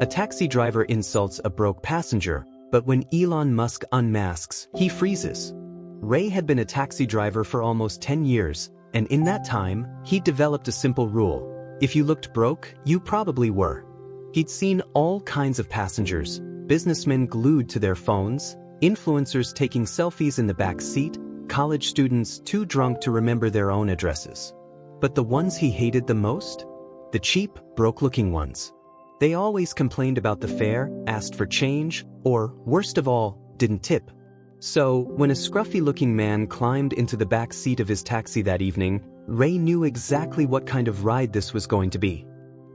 A taxi driver insults a broke passenger, but when Elon Musk unmasks, he freezes. Ray had been a taxi driver for almost 10 years, and in that time, he'd developed a simple rule. If you looked broke, you probably were. He'd seen all kinds of passengers, businessmen glued to their phones, influencers taking selfies in the back seat, college students too drunk to remember their own addresses. But the ones he hated the most? The cheap, broke-looking ones. They always complained about the fare, asked for change, or, worst of all, didn't tip. So, when a scruffy-looking man climbed into the back seat of his taxi that evening, Ray knew exactly what kind of ride this was going to be.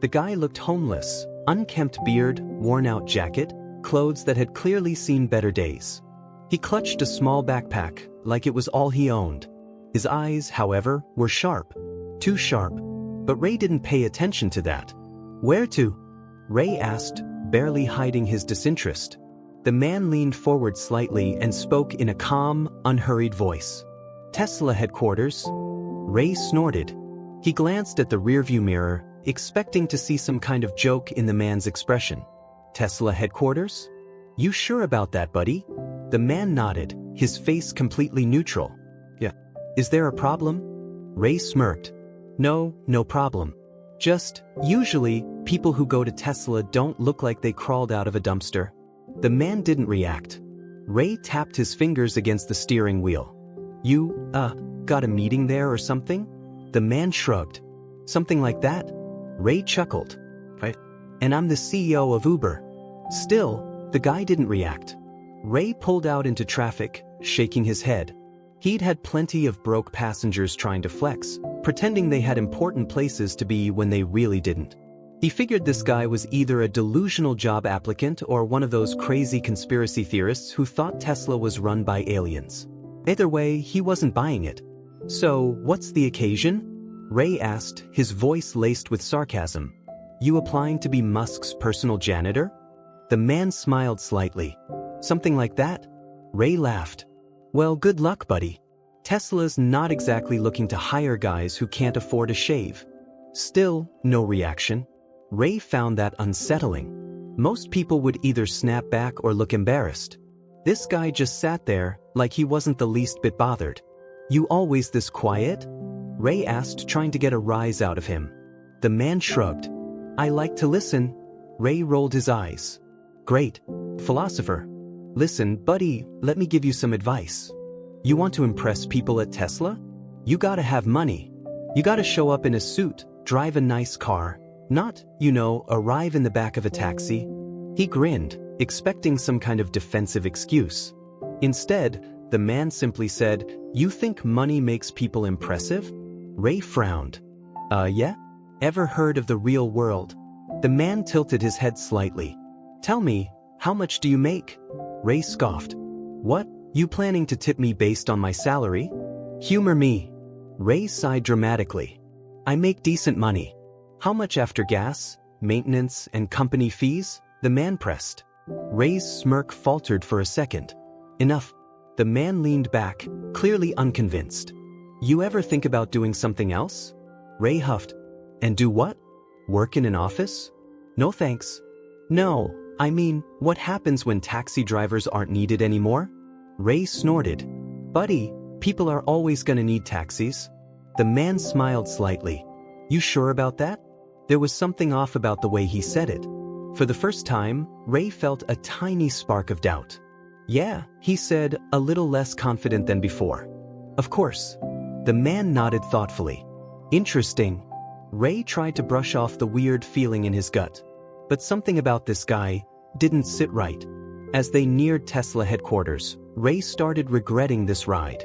The guy looked homeless, unkempt beard, worn-out jacket, clothes that had clearly seen better days. He clutched a small backpack, like it was all he owned. His eyes, however, were sharp. Too sharp. But Ray didn't pay attention to that. "Where to?" Ray asked, barely hiding his disinterest. The man leaned forward slightly and spoke in a calm, unhurried voice. "Tesla headquarters." Ray snorted. He glanced at the rearview mirror, expecting to see some kind of joke in the man's expression. "Tesla headquarters? You sure about that, buddy?" The man nodded, his face completely neutral. "Yeah. Is there a problem?" Ray smirked. No problem. Just, usually, people who go to Tesla don't look like they crawled out of a dumpster." The man didn't react. Ray tapped his fingers against the steering wheel. "You, got a meeting there or something?" The man shrugged. "Something like that?" Ray chuckled. "Right. And I'm the CEO of Uber." Still, the guy didn't react. Ray pulled out into traffic, shaking his head. He'd had plenty of broke passengers trying to flex, pretending they had important places to be when they really didn't. He figured this guy was either a delusional job applicant or one of those crazy conspiracy theorists who thought Tesla was run by aliens. Either way, he wasn't buying it. "So, what's the occasion?" Ray asked, his voice laced with sarcasm. "You applying to be Musk's personal janitor?" The man smiled slightly. "Something like that?" Ray laughed. "Well, good luck, buddy. Tesla's not exactly looking to hire guys who can't afford a shave." Still, no reaction. Ray found that unsettling. Most people would either snap back or look embarrassed. This guy just sat there, like he wasn't the least bit bothered. "You always this quiet?" Ray asked, trying to get a rise out of him. The man shrugged. "I like to listen." Ray rolled his eyes. "Great. Philosopher. Listen, buddy, let me give you some advice. You want to impress people at Tesla? You gotta have money. You gotta show up in a suit, drive a nice car, not, arrive in the back of a taxi." He grinned, expecting some kind of defensive excuse. Instead, the man simply said, "You think money makes people impressive?" Ray frowned. Yeah? Ever heard of the real world?" The man tilted his head slightly. "Tell me, how much do you make?" Ray scoffed. "What, you planning to tip me based on my salary? Humor me." Ray sighed dramatically. "I make decent money." "How much after gas, maintenance, and company fees?" the man pressed. Ray's smirk faltered for a second. "Enough." The man leaned back, clearly unconvinced. "You ever think about doing something else?" Ray huffed. "And do what? Work in an office?" "No thanks." "No, I mean, what happens when taxi drivers aren't needed anymore?" Ray snorted. "Buddy, people are always gonna need taxis." The man smiled slightly. "You sure about that?" There was something off about the way he said it. For the first time, Ray felt a tiny spark of doubt. "Yeah," he said, a little less confident than before. "Of course." The man nodded thoughtfully. "Interesting." Ray tried to brush off the weird feeling in his gut. But something about this guy didn't sit right. As they neared Tesla headquarters, Ray started regretting this ride.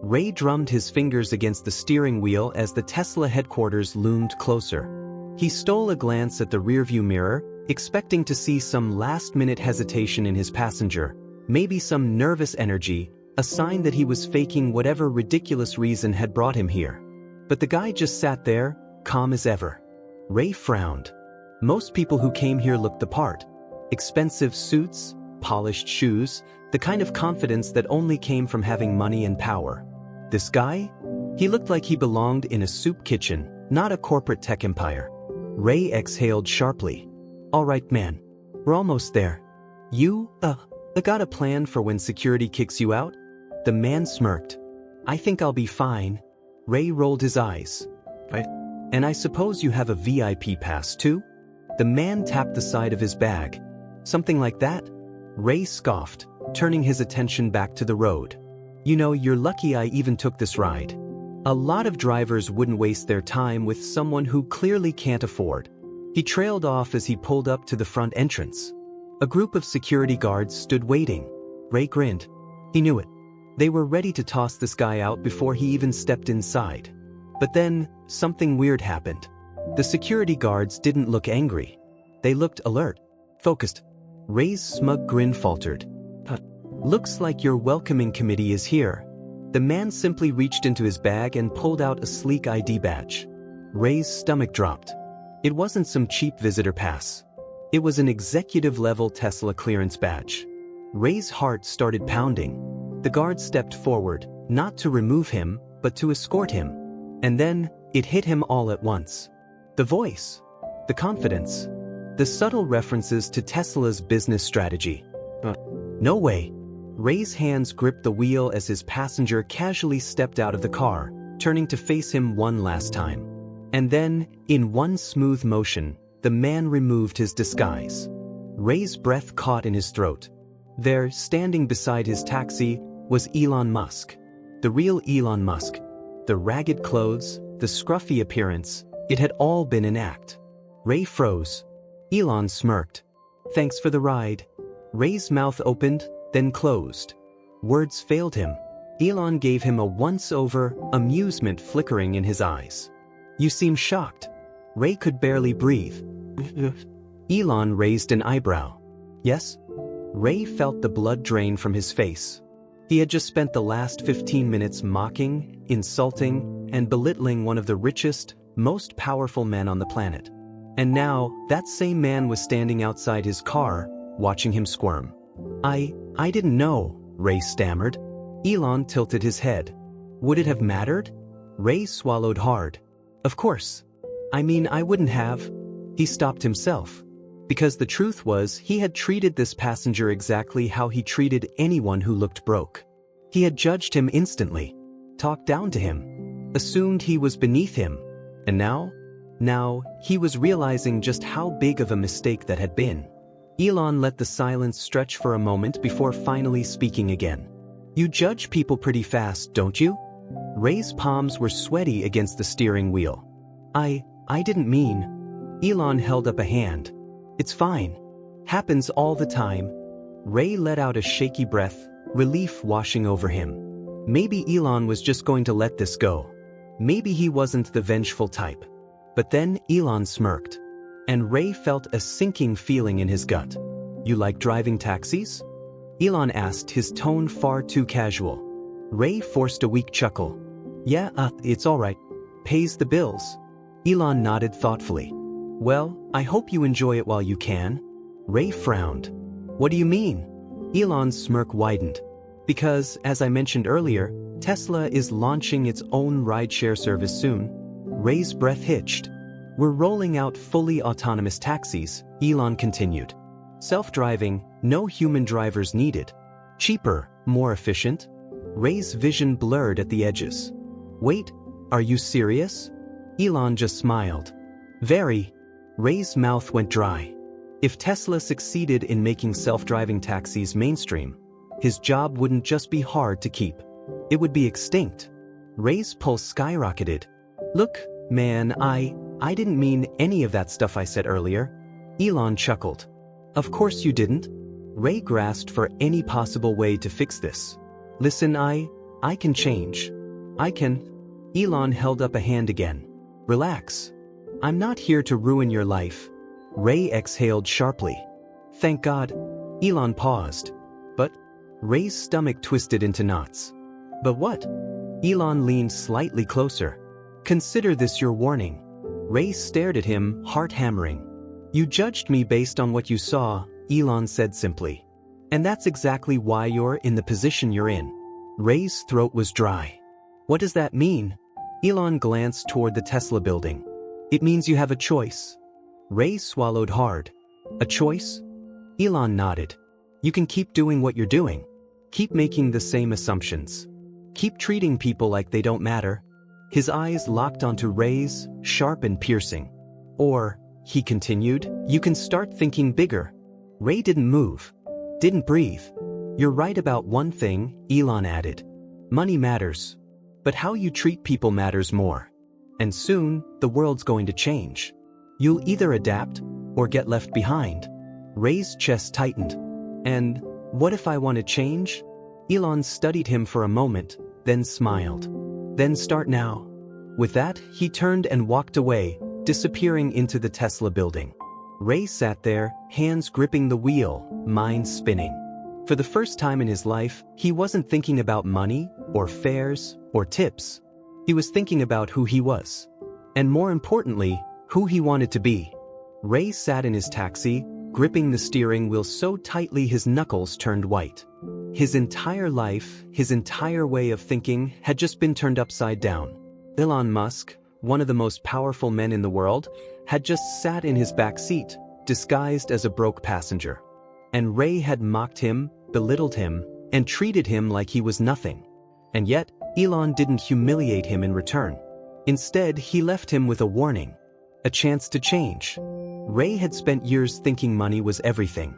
Ray drummed his fingers against the steering wheel as the Tesla headquarters loomed closer. He stole a glance at the rearview mirror, expecting to see some last-minute hesitation in his passenger, maybe some nervous energy, a sign that he was faking whatever ridiculous reason had brought him here. But the guy just sat there, calm as ever. Ray frowned. Most people who came here looked the part. Expensive suits, polished shoes, the kind of confidence that only came from having money and power. This guy? He looked like he belonged in a soup kitchen, not a corporate tech empire. Ray exhaled sharply. "All right, man. We're almost there. You, got a plan for when security kicks you out? The man smirked. I think I'll be fine. Ray rolled his eyes. And I suppose you have a VIP pass too? The man tapped the side of his bag. Something like that? Ray scoffed, turning his attention back to the road. You know, you're lucky I even took this ride. A lot of drivers wouldn't waste their time with someone who clearly can't afford. He trailed off as he pulled up to the front entrance. A group of security guards stood waiting. Ray grinned. He knew it. They were ready to toss this guy out before he even stepped inside. But then, something weird happened. The security guards didn't look angry. They looked alert, focused. Ray's smug grin faltered. Looks like your welcoming committee is here. The man simply reached into his bag and pulled out a sleek ID badge. Ray's stomach dropped. It wasn't some cheap visitor pass. It was an executive-level Tesla clearance badge. Ray's heart started pounding. The guard stepped forward, not to remove him, but to escort him. And then, it hit him all at once. The voice, the confidence, the subtle references to Tesla's business strategy. No way. Ray's hands gripped the wheel as his passenger casually stepped out of the car, turning to face him one last time. And then, in one smooth motion, the man removed his disguise. Ray's breath caught in his throat. There, standing beside his taxi, was Elon Musk. The real Elon Musk. The ragged clothes, the scruffy appearance, it had all been an act. Ray froze. Elon smirked. Thanks for the ride. Ray's mouth opened, then closed. Words failed him. Elon gave him a once-over, amusement flickering in his eyes. You seem shocked. Ray could barely breathe. Elon raised an eyebrow. Yes? Ray felt the blood drain from his face. He had just spent the last 15 minutes mocking, insulting, and belittling one of the richest, most powerful men on the planet. And now, that same man was standing outside his car, watching him squirm. I didn't know, Ray stammered. Elon tilted his head. Would it have mattered? Ray swallowed hard. Of course. I mean, I wouldn't have. He stopped himself. Because the truth was, he had treated this passenger exactly how he treated anyone who looked broke. He had judged him instantly, talked down to him, assumed he was beneath him. And now, he was realizing just how big of a mistake that had been. Elon let the silence stretch for a moment before finally speaking again. You judge people pretty fast, don't you? Ray's palms were sweaty against the steering wheel. I didn't mean. Elon held up a hand. It's fine. Happens all the time. Ray let out a shaky breath, relief washing over him. Maybe Elon was just going to let this go. Maybe he wasn't the vengeful type. But then Elon smirked. And Ray felt a sinking feeling in his gut. You like driving taxis? Elon asked, his tone far too casual. Ray forced a weak chuckle. Yeah, it's all right. Pays the bills. Elon nodded thoughtfully. Well, I hope you enjoy it while you can. Ray frowned. What do you mean? Elon's smirk widened. Because, as I mentioned earlier, Tesla is launching its own rideshare service soon. Ray's breath hitched. We're rolling out fully autonomous taxis, Elon continued. Self-driving, no human drivers needed. Cheaper, more efficient. Ray's vision blurred at the edges. Wait, are you serious? Elon just smiled. Very. Ray's mouth went dry. If Tesla succeeded in making self-driving taxis mainstream, his job wouldn't just be hard to keep. It would be extinct. Ray's pulse skyrocketed. Look, man, I didn't mean any of that stuff I said earlier. Elon chuckled. Of course you didn't. Ray grasped for any possible way to fix this. Listen, I can change. I can. Elon held up a hand again. Relax. I'm not here to ruin your life. Ray exhaled sharply. Thank God. Elon paused. But? Ray's stomach twisted into knots. But what? Elon leaned slightly closer. Consider this your warning. Ray stared at him, heart hammering. You judged me based on what you saw, Elon said simply. And that's exactly why you're in the position you're in. Ray's throat was dry. What does that mean? Elon glanced toward the Tesla building. It means you have a choice. Ray swallowed hard. A choice? Elon nodded. You can keep doing what you're doing. Keep making the same assumptions. Keep treating people like they don't matter. His eyes locked onto Ray's, sharp and piercing. Or, he continued, you can start thinking bigger. Ray didn't move. Didn't breathe. You're right about one thing, Elon added. Money matters. But how you treat people matters more. And soon, the world's going to change. You'll either adapt or get left behind. Ray's chest tightened. And, what if I want to change? Elon studied him for a moment, then smiled. Then start now. With that, he turned and walked away, disappearing into the Tesla building. Ray sat there, hands gripping the wheel, mind spinning. For the first time in his life, he wasn't thinking about money, or fares, or tips. He was thinking about who he was. And more importantly, who he wanted to be. Ray sat in his taxi, gripping the steering wheel so tightly his knuckles turned white. His entire life, his entire way of thinking had just been turned upside down. Elon Musk, one of the most powerful men in the world, had just sat in his back seat, disguised as a broke passenger. And Ray had mocked him, belittled him, and treated him like he was nothing. And yet, Elon didn't humiliate him in return. Instead, he left him with a warning. A chance to change. Ray had spent years thinking money was everything.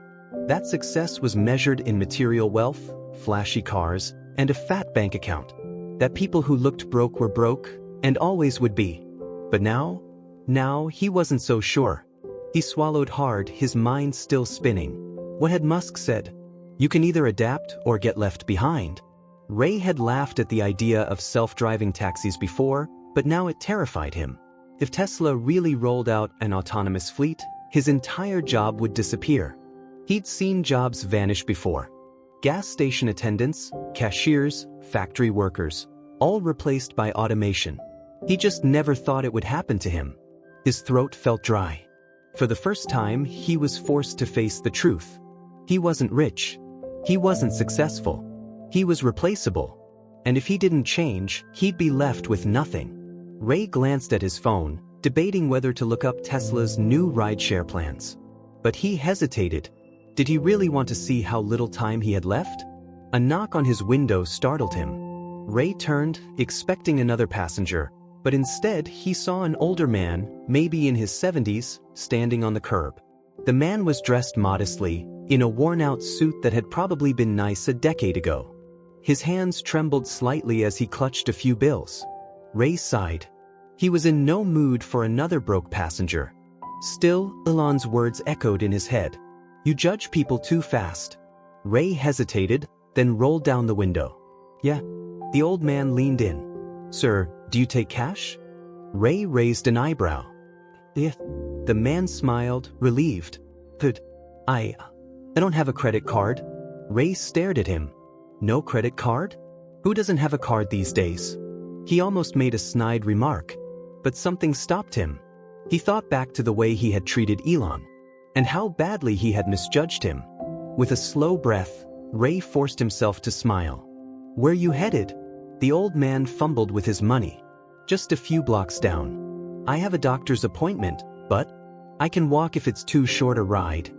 That success was measured in material wealth, flashy cars, and a fat bank account. That people who looked broke were broke, and always would be. But now he wasn't so sure. He swallowed hard, his mind still spinning. What had Musk said? You can either adapt or get left behind. Ray had laughed at the idea of self-driving taxis before, but now it terrified him. If Tesla really rolled out an autonomous fleet, his entire job would disappear. He'd seen jobs vanish before. Gas station attendants, cashiers, factory workers, all replaced by automation. He just never thought it would happen to him. His throat felt dry. For the first time, he was forced to face the truth. He wasn't rich. He wasn't successful. He was replaceable. And if he didn't change, he'd be left with nothing. Ray glanced at his phone, debating whether to look up Tesla's new rideshare plans. But he hesitated. Did he really want to see how little time he had left? A knock on his window startled him. Ray turned, expecting another passenger, but instead he saw an older man, maybe in his 70s, standing on the curb. The man was dressed modestly, in a worn-out suit that had probably been nice a decade ago. His hands trembled slightly as he clutched a few bills. Ray sighed. He was in no mood for another broke passenger. Still, Elon's words echoed in his head. You judge people too fast. Ray hesitated, then rolled down the window. Yeah. The old man leaned in. Sir, do you take cash? Ray raised an eyebrow. Yeah. The man smiled, relieved. But I don't have a credit card. Ray stared at him. No credit card? Who doesn't have a card these days? He almost made a snide remark. But something stopped him. He thought back to the way he had treated Elon. And how badly he had misjudged him. With a slow breath, Ray forced himself to smile. Where you headed? The old man fumbled with his money. Just a few blocks down. I have a doctor's appointment, but I can walk if it's too short a ride.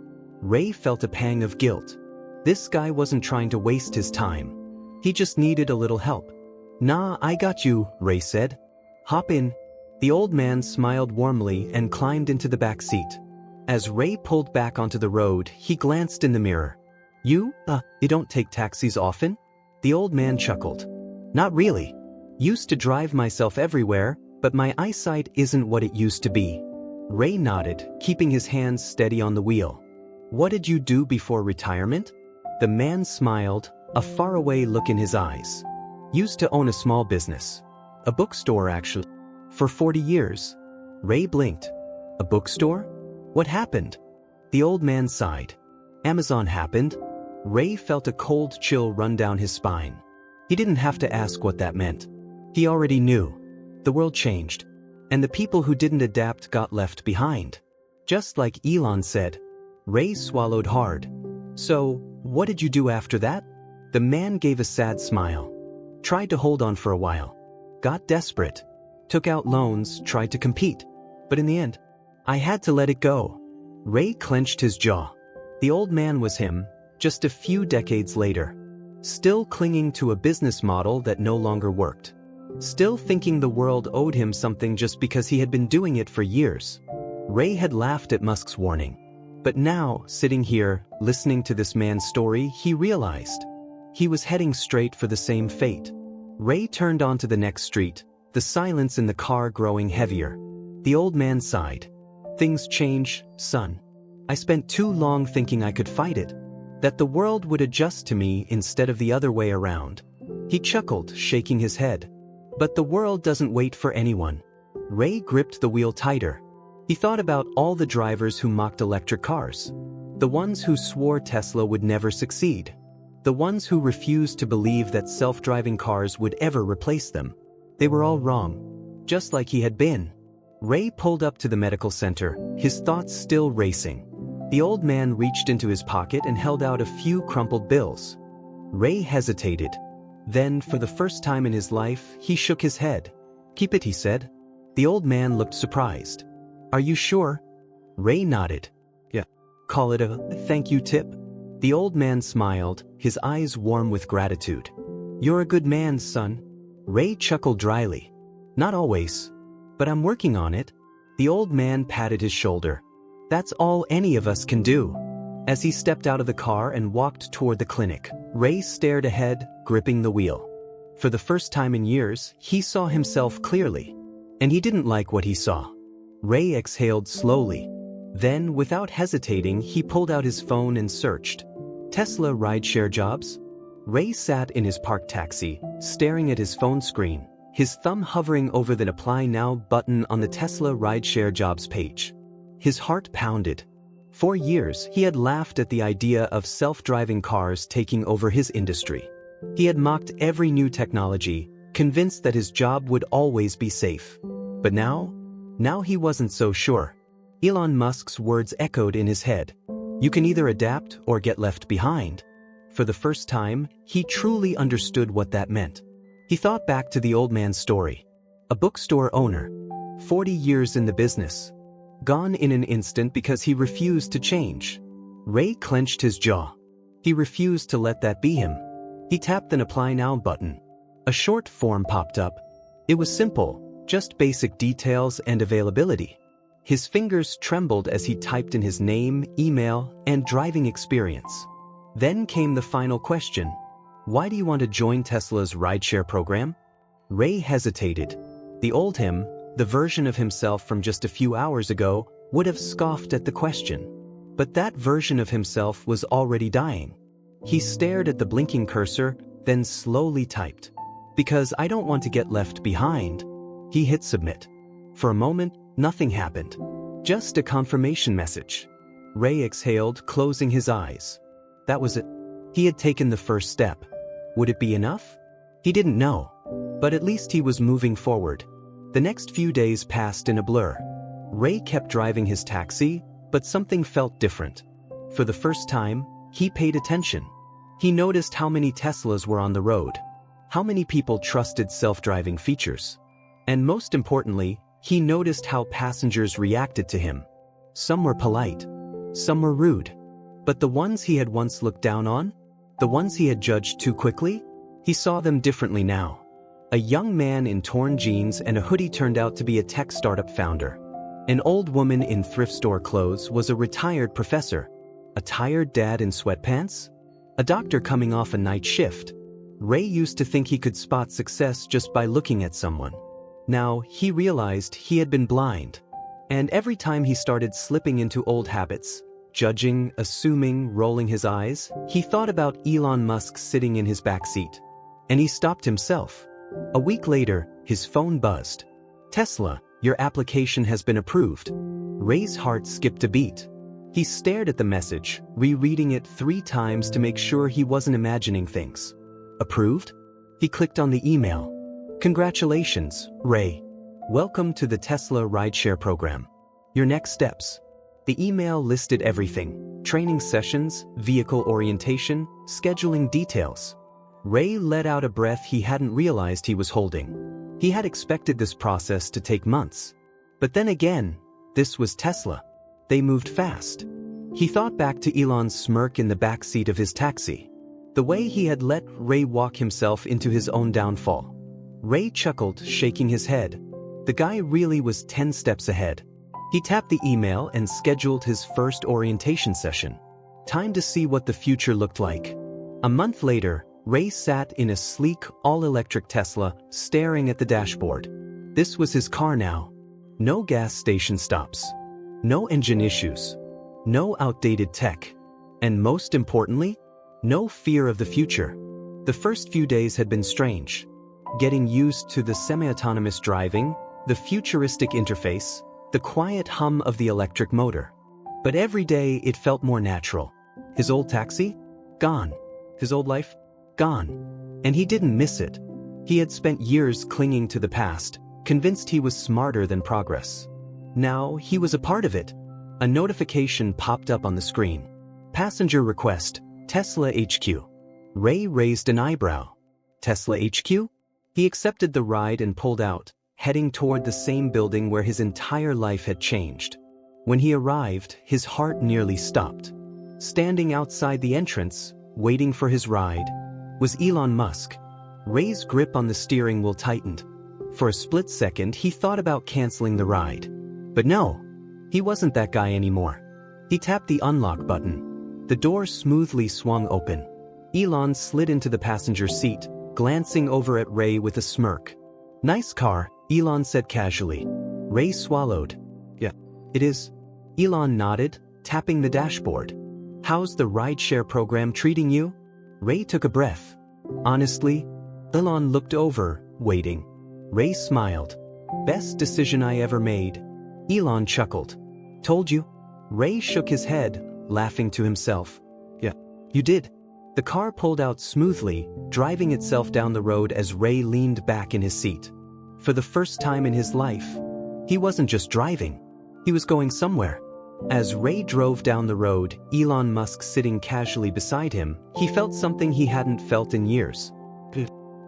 Ray felt a pang of guilt. This guy wasn't trying to waste his time. He just needed a little help. Nah, I got you, Ray said. Hop in. The old man smiled warmly and climbed into the back seat. As Ray pulled back onto the road, he glanced in the mirror. You don't take taxis often? The old man chuckled. Not really. Used to drive myself everywhere, but my eyesight isn't what it used to be. Ray nodded, keeping his hands steady on the wheel. What did you do before retirement? The man smiled, a faraway look in his eyes. Used to own a small business. A bookstore, actually. For 40 years. Ray blinked. A bookstore? What happened? The old man sighed. Amazon happened. Ray felt a cold chill run down his spine. He didn't have to ask what that meant. He already knew. The world changed. And the people who didn't adapt got left behind. Just like Elon said. Ray swallowed hard. So, what did you do after that? The man gave a sad smile. Tried to hold on for a while. Got desperate. Took out loans, tried to compete. But in the end, I had to let it go. Ray clenched his jaw. The old man was him, just a few decades later. Still clinging to a business model that no longer worked. Still thinking the world owed him something just because he had been doing it for years. Ray had laughed at Musk's warning. But now, sitting here, listening to this man's story, he realized he was heading straight for the same fate. Ray turned onto the next street, the silence in the car growing heavier. The old man sighed. Things change, son. I spent too long thinking I could fight it, that the world would adjust to me instead of the other way around. He chuckled, shaking his head. But the world doesn't wait for anyone. Ray gripped the wheel tighter. He thought about all the drivers who mocked electric cars. The ones who swore Tesla would never succeed. The ones who refused to believe that self-driving cars would ever replace them. They were all wrong. Just like he had been. Ray pulled up to the medical center, his thoughts still racing. The old man reached into his pocket and held out a few crumpled bills. Ray hesitated. Then, for the first time in his life, he shook his head. "Keep it," he said. The old man looked surprised. "Are you sure?" Ray nodded. "Yeah. Call it a thank you tip." The old man smiled, his eyes warm with gratitude. "You're a good man, son." Ray chuckled dryly. "Not always. But I'm working on it." The old man patted his shoulder. "That's all any of us can do." As he stepped out of the car and walked toward the clinic, Ray stared ahead, gripping the wheel. For the first time in years, he saw himself clearly. And he didn't like what he saw. Ray exhaled slowly. Then, without hesitating, he pulled out his phone and searched. Tesla rideshare jobs? Ray sat in his parked taxi, staring at his phone screen, his thumb hovering over the Apply Now button on the Tesla rideshare jobs page. His heart pounded. For years, he had laughed at the idea of self-driving cars taking over his industry. He had mocked every new technology, convinced that his job would always be safe. But now he wasn't so sure. Elon Musk's words echoed in his head. You can either adapt or get left behind. For the first time, he truly understood what that meant. He thought back to the old man's story. A bookstore owner, 40 years in the business. Gone in an instant because he refused to change. Ray clenched his jaw. He refused to let that be him. He tapped an Apply Now button. A short form popped up. It was simple, just basic details and availability. His fingers trembled as he typed in his name, email, and driving experience. Then came the final question. Why do you want to join Tesla's rideshare program? Ray hesitated. The old him, the version of himself from just a few hours ago, would have scoffed at the question. But that version of himself was already dying. He stared at the blinking cursor, then slowly typed. Because I don't want to get left behind. He hit submit. For a moment, nothing happened. Just a confirmation message. Ray exhaled, closing his eyes. That was it. He had taken the first step. Would it be enough? He didn't know. But at least he was moving forward. The next few days passed in a blur. Ray kept driving his taxi, but something felt different. For the first time, he paid attention. He noticed how many Teslas were on the road. How many people trusted self-driving features. And most importantly, he noticed how passengers reacted to him. Some were polite. Some were rude. But the ones he had once looked down on? The ones he had judged too quickly? He saw them differently now. A young man in torn jeans and a hoodie turned out to be a tech startup founder. An old woman in thrift store clothes was a retired professor. A tired dad in sweatpants? A doctor coming off a night shift. Ray used to think he could spot success just by looking at someone. Now, he realized he had been blind. And every time he started slipping into old habits, judging, assuming, rolling his eyes, he thought about Elon Musk sitting in his backseat. And he stopped himself. A week later, his phone buzzed. Tesla, your application has been approved. Ray's heart skipped a beat. He stared at the message, rereading it 3 times to make sure he wasn't imagining things. Approved? He clicked on the email. Congratulations, Ray. Welcome to the Tesla rideshare program. Your next steps. The email listed everything: training sessions, vehicle orientation, scheduling details. Ray let out a breath he hadn't realized he was holding. He had expected this process to take months. But then again, this was Tesla. They moved fast. He thought back to Elon's smirk in the backseat of his taxi. The way he had let Ray walk himself into his own downfall. Ray chuckled, shaking his head. The guy really was 10 steps ahead. He tapped the email and scheduled his first orientation session. Time to see what the future looked like. A month later, Ray sat in a sleek, all-electric Tesla, staring at the dashboard. This was his car now. No gas station stops. No engine issues. No outdated tech. And most importantly, no fear of the future. The first few days had been strange. Getting used to the semi-autonomous driving, the futuristic interface, the quiet hum of the electric motor. But every day it felt more natural. His old taxi? Gone. His old life? Gone. And he didn't miss it. He had spent years clinging to the past, convinced he was smarter than progress. Now he was a part of it. A notification popped up on the screen. Passenger request, Tesla HQ. Ray raised an eyebrow. Tesla HQ? He accepted the ride and pulled out, heading toward the same building where his entire life had changed. When he arrived, his heart nearly stopped. Standing outside the entrance, waiting for his ride, was Elon Musk. Ray's grip on the steering wheel tightened. For a split second, he thought about canceling the ride. But no, he wasn't that guy anymore. He tapped the unlock button. The door smoothly swung open. Elon slid into the passenger seat, glancing over at Ray with a smirk. "Nice car," Elon said casually. Ray swallowed. "Yeah, it is." Elon nodded, tapping the dashboard. "How's the rideshare program treating you?" Ray took a breath. "Honestly?" Elon looked over, waiting. Ray smiled. "Best decision I ever made." Elon chuckled. "Told you?" Ray shook his head, laughing to himself. "Yeah, you did." The car pulled out smoothly, driving itself down the road as Ray leaned back in his seat. For the first time in his life, he wasn't just driving. He was going somewhere. As Ray drove down the road, Elon Musk sitting casually beside him, he felt something he hadn't felt in years.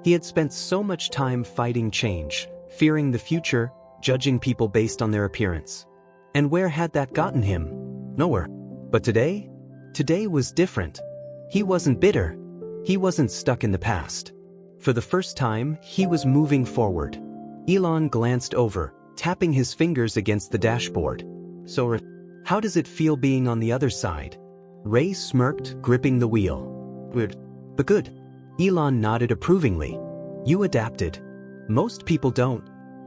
He had spent so much time fighting change, fearing the future, judging people based on their appearance. And where had that gotten him? Nowhere. But today? Today was different. He wasn't bitter. He wasn't stuck in the past. For the first time, he was moving forward. Elon glanced over, tapping his fingers against the dashboard. "So, how does it feel being on the other side?" Ray smirked, gripping the wheel. "Good. But good." Elon nodded approvingly. "You adapted. Most people don't."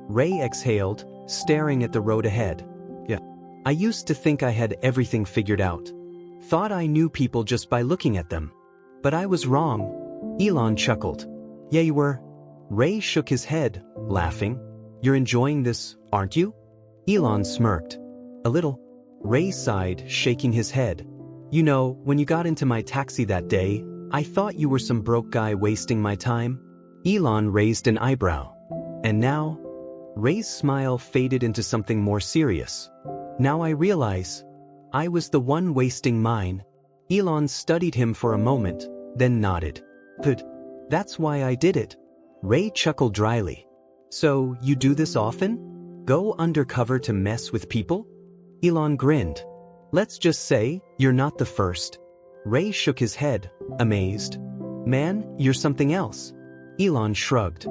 Ray exhaled, staring at the road ahead. "Yeah. I used to think I had everything figured out. Thought I knew people just by looking at them. But I was wrong." Elon chuckled. "Yeah, you were." Ray shook his head, laughing. "You're enjoying this, aren't you?" Elon smirked. "A little." Ray sighed, shaking his head. "You know, when you got into my taxi that day, I thought you were some broke guy wasting my time." Elon raised an eyebrow. "And now?" Ray's smile faded into something more serious. "Now I realize. I was the one wasting mine." Elon studied him for a moment, then nodded. "Good. That's why I did it." Ray chuckled dryly. "So, you do this often? Go undercover to mess with people?" Elon grinned. "Let's just say, you're not the first." Ray shook his head, amazed. "Man, you're something else." Elon shrugged.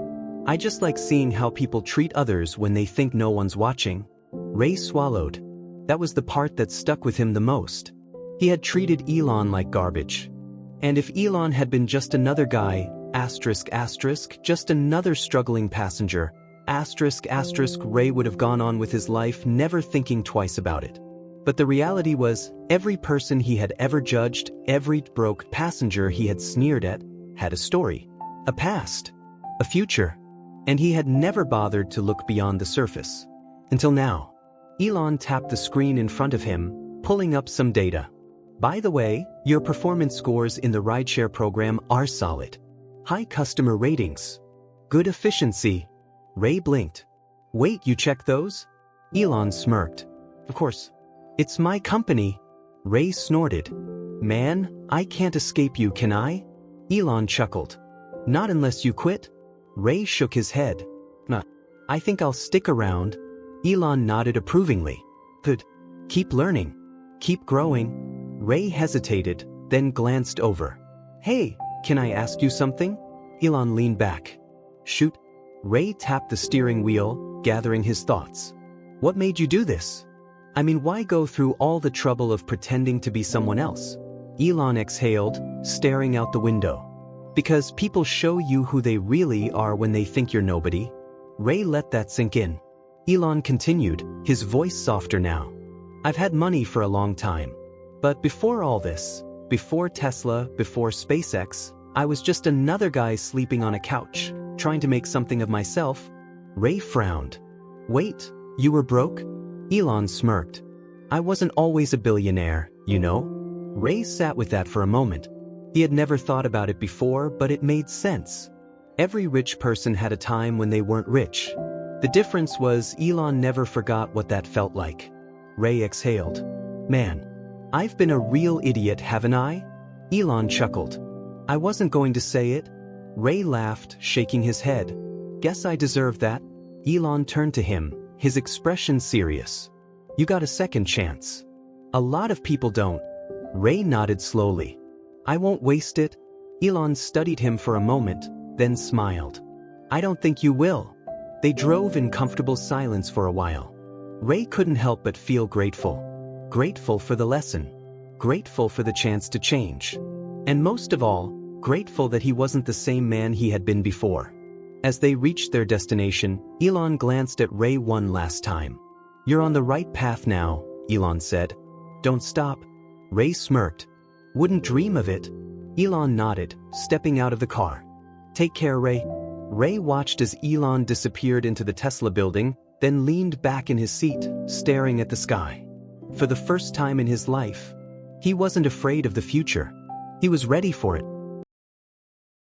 "I just like seeing how people treat others when they think no one's watching." Ray swallowed. That was the part that stuck with him the most. He had treated Elon like garbage. And if Elon had been just another guy, just another struggling passenger, Ray would have gone on with his life never thinking twice about it. But the reality was, every person he had ever judged, every broke passenger he had sneered at, had a story, a past, a future. And he had never bothered to look beyond the surface. Until now. Elon tapped the screen in front of him, pulling up some data. "By the way, your performance scores in the rideshare program are solid. High customer ratings. Good efficiency." Ray blinked. "Wait, you check those?" Elon smirked. "Of course. It's my company." Ray snorted. "Man, I can't escape you, can I?" Elon chuckled. "Not unless you quit." Ray shook his head. "Nah, I think I'll stick around." Elon nodded approvingly. "Good. Keep learning. Keep growing." Ray hesitated, then glanced over. Hey, can I ask you something? Elon leaned back. Shoot. Ray tapped the steering wheel, gathering his thoughts. What made you do this? I mean, why go through all the trouble of pretending to be someone else? Elon exhaled, staring out the window. Because people show you who they really are when they think you're nobody. Ray let that sink in. Elon continued, his voice softer now. I've had money for a long time. But before all this, before Tesla, before SpaceX, I was just another guy sleeping on a couch, trying to make something of myself. Ray frowned. Wait, you were broke? Elon smirked. I wasn't always a billionaire, you know? Ray sat with that for a moment. He had never thought about it before, but it made sense. Every rich person had a time when they weren't rich. The difference was Elon never forgot what that felt like. Ray exhaled. Man, I've been a real idiot, haven't I? Elon chuckled. I wasn't going to say it. Ray laughed, shaking his head. Guess I deserve that. Elon turned to him, his expression serious. You got a second chance. A lot of people don't. Ray nodded slowly. I won't waste it. Elon studied him for a moment, then smiled. I don't think you will. They drove in comfortable silence for a while. Ray couldn't help but feel grateful. Grateful for the lesson. Grateful for the chance to change. And most of all, grateful that he wasn't the same man he had been before. As they reached their destination, Elon glanced at Ray one last time. You're on the right path now, Elon said. Don't stop. Ray smirked. Wouldn't dream of it. Elon nodded, stepping out of the car. Take care, Ray. Ray watched as Elon disappeared into the Tesla building, then leaned back in his seat, staring at the sky. For the first time in his life, he wasn't afraid of the future. He was ready for it.